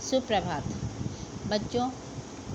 सुप्रभात बच्चों।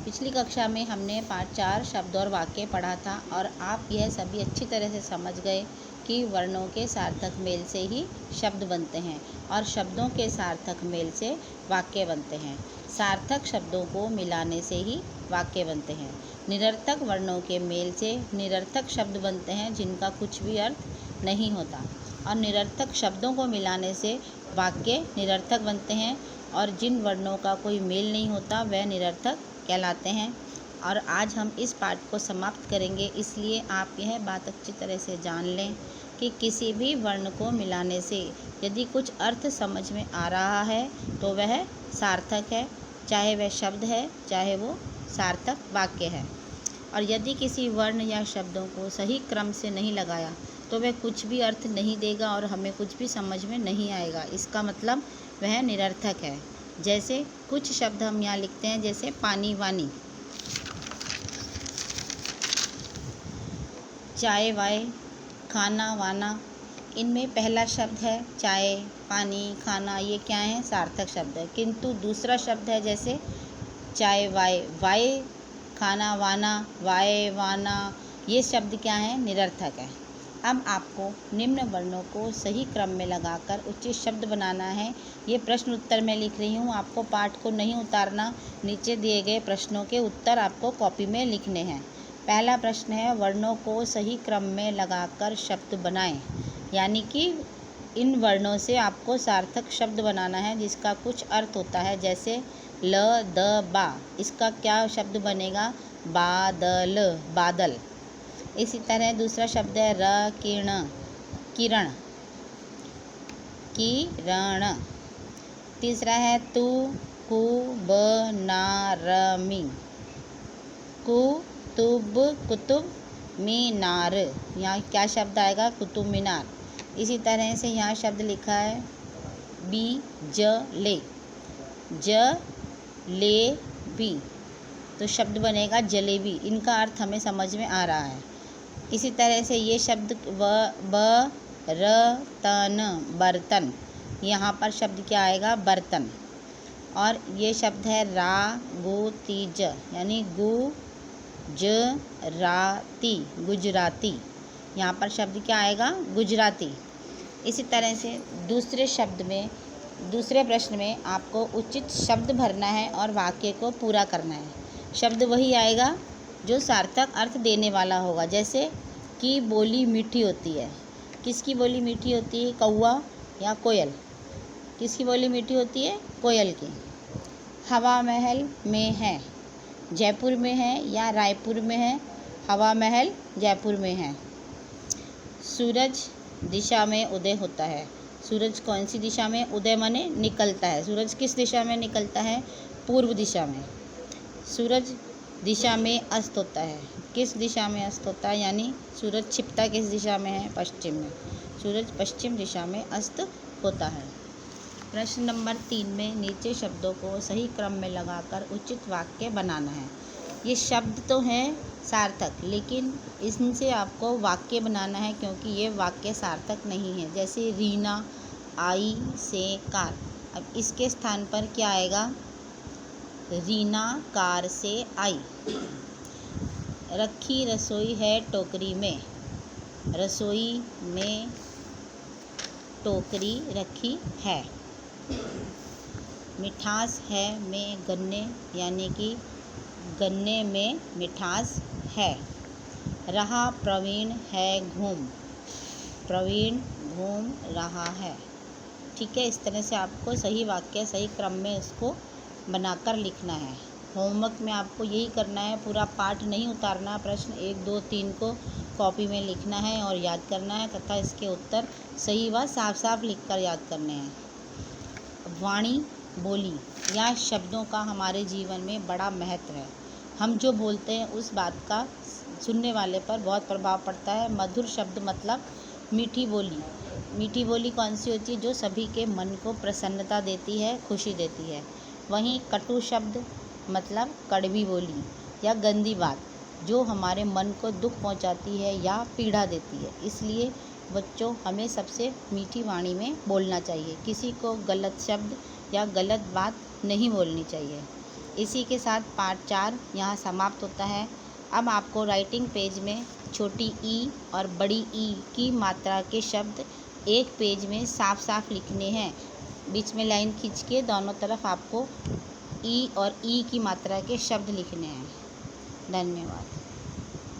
पिछली कक्षा में हमने पाठ 4 शब्द और वाक्य पढ़ा था और आप यह सभी अच्छी तरह से समझ गए कि वर्णों के सार्थक मेल से ही शब्द बनते हैं और शब्दों के सार्थक मेल से वाक्य बनते हैं। सार्थक शब्दों को मिलाने से ही वाक्य बनते हैं। निरर्थक वर्णों के मेल से निरर्थक शब्द बनते हैं जिनका कुछ भी अर्थ नहीं होता, और निरर्थक शब्दों को मिलाने से वाक्य निरर्थक बनते हैं, और जिन वर्णों का कोई मेल नहीं होता वह निरर्थक कहलाते हैं। और आज हम इस पाठ को समाप्त करेंगे, इसलिए आप यह बात अच्छी तरह से जान लें कि किसी भी वर्ण को मिलाने से यदि कुछ अर्थ समझ में आ रहा है तो वह सार्थक है, चाहे वह शब्द है चाहे वो सार्थक वाक्य है। और यदि किसी वर्ण या शब्दों को सही क्रम से नहीं लगाया तो वह कुछ भी अर्थ नहीं देगा और हमें कुछ भी समझ में नहीं आएगा। इसका मतलब वह निरर्थक है। जैसे कुछ शब्द हम यहाँ लिखते हैं, जैसे पानी वानी, चाय वाय, खाना वाना। इनमें पहला शब्द है चाय, पानी, खाना, ये क्या है? सार्थक शब्द है। किंतु दूसरा शब्द है जैसे चाय वाय, वाय, खाना वाना, वाय वाना, ये शब्द क्या है? निरर्थक है। अब आपको निम्न वर्णों को सही क्रम में लगाकर उचित शब्द बनाना है। ये प्रश्न उत्तर मैं लिख रही हूँ, आपको पाठ को नहीं उतारना। नीचे दिए गए प्रश्नों के उत्तर आपको कॉपी में लिखने हैं। पहला प्रश्न है, वर्णों को सही क्रम में लगाकर शब्द बनाएं। यानी कि इन वर्णों से आपको सार्थक शब्द बनाना है जिसका कुछ अर्थ होता है। जैसे ल, द, बा, इसका क्या शब्द बनेगा? बादल, बादल। इसी तरह दूसरा शब्द है र, किरण, किरण, किरण। तीसरा है तू, कु, ब, ना, र, मी, कुतुब, कुतुब मीनार। यहाँ क्या शब्द आएगा? कुतुब मीनार। इसी तरह से यहाँ शब्द लिखा है बी, ज, ले, ज, ले, बी, तो शब्द बनेगा जलेबी। इनका अर्थ हमें समझ में आ रहा है। इसी तरह से ये शब्द ब, र, तन, बर्तन, यहाँ पर शब्द क्या आएगा? बर्तन। और ये शब्द है रा, गु, ती, ज, यानी गु, ज, राती, गुजराती, यहाँ पर शब्द क्या आएगा? गुजराती। इसी तरह से दूसरे प्रश्न में आपको उचित शब्द भरना है और वाक्य को पूरा करना है। शब्द वही आएगा जो सार्थक अर्थ देने वाला होगा। जैसे कि बोली मीठी होती है। किसकी बोली मीठी होती है? कौवा या कोयल? किसकी बोली मीठी होती है? कोयल की। हवा महल में है, जयपुर में है या रायपुर में है? हवा महल जयपुर में है। सूरज दिशा में उदय होता है। सूरज कौन सी दिशा में? उदय माने निकलता है। सूरज किस दिशा में निकलता है? पूर्व दिशा में। सूरज दिशा में अस्त होता है। किस दिशा में अस्त होता है? यानी सूरज छिपता किस दिशा में है? पश्चिम में। सूरज पश्चिम दिशा में अस्त होता है। प्रश्न नंबर 3 में नीचे शब्दों को सही क्रम में लगाकर उचित वाक्य बनाना है। ये शब्द तो हैं सार्थक, लेकिन इनसे आपको वाक्य बनाना है क्योंकि ये वाक्य सार्थक नहीं है। जैसे रीना आई से कार, अब इसके स्थान पर क्या आएगा? रीना कार से आई। रखी रसोई है टोकरी में, रसोई में टोकरी रखी है। मिठास है में गन्ने, यानी कि गन्ने में मिठास है। रहा प्रवीण है घूम, प्रवीण घूम रहा है। ठीक है, इस तरह से आपको सही वाक्य सही क्रम में इसको बनाकर लिखना है। होमवर्क में आपको यही करना है, पूरा पाठ नहीं उतारना। प्रश्न 1, 2, 3 को कॉपी में लिखना है और याद करना है तथा इसके उत्तर सही व साफ साफ लिखकर याद करने हैं। वाणी, बोली या शब्दों का हमारे जीवन में बड़ा महत्व है। हम जो बोलते हैं उस बात का सुनने वाले पर बहुत प्रभाव पड़ता है। मधुर शब्द मतलब मीठी बोली। मीठी बोली कौन सी होती है? जो सभी के मन को प्रसन्नता देती है, खुशी देती है। वहीं कटु शब्द मतलब कड़वी बोली या गंदी बात जो हमारे मन को दुख पहुंचाती है या पीड़ा देती है। इसलिए बच्चों, हमें सबसे मीठी वाणी में बोलना चाहिए। किसी को गलत शब्द या गलत बात नहीं बोलनी चाहिए। इसी के साथ पार्ट 4 यहाँ समाप्त होता है। अब आपको राइटिंग पेज में छोटी ई और बड़ी ई की मात्रा के शब्द एक पेज में साफ साफ लिखने हैं। बीच में लाइन खींच के दोनों तरफ आपको ई और ई की मात्रा के शब्द लिखने हैं। धन्यवाद।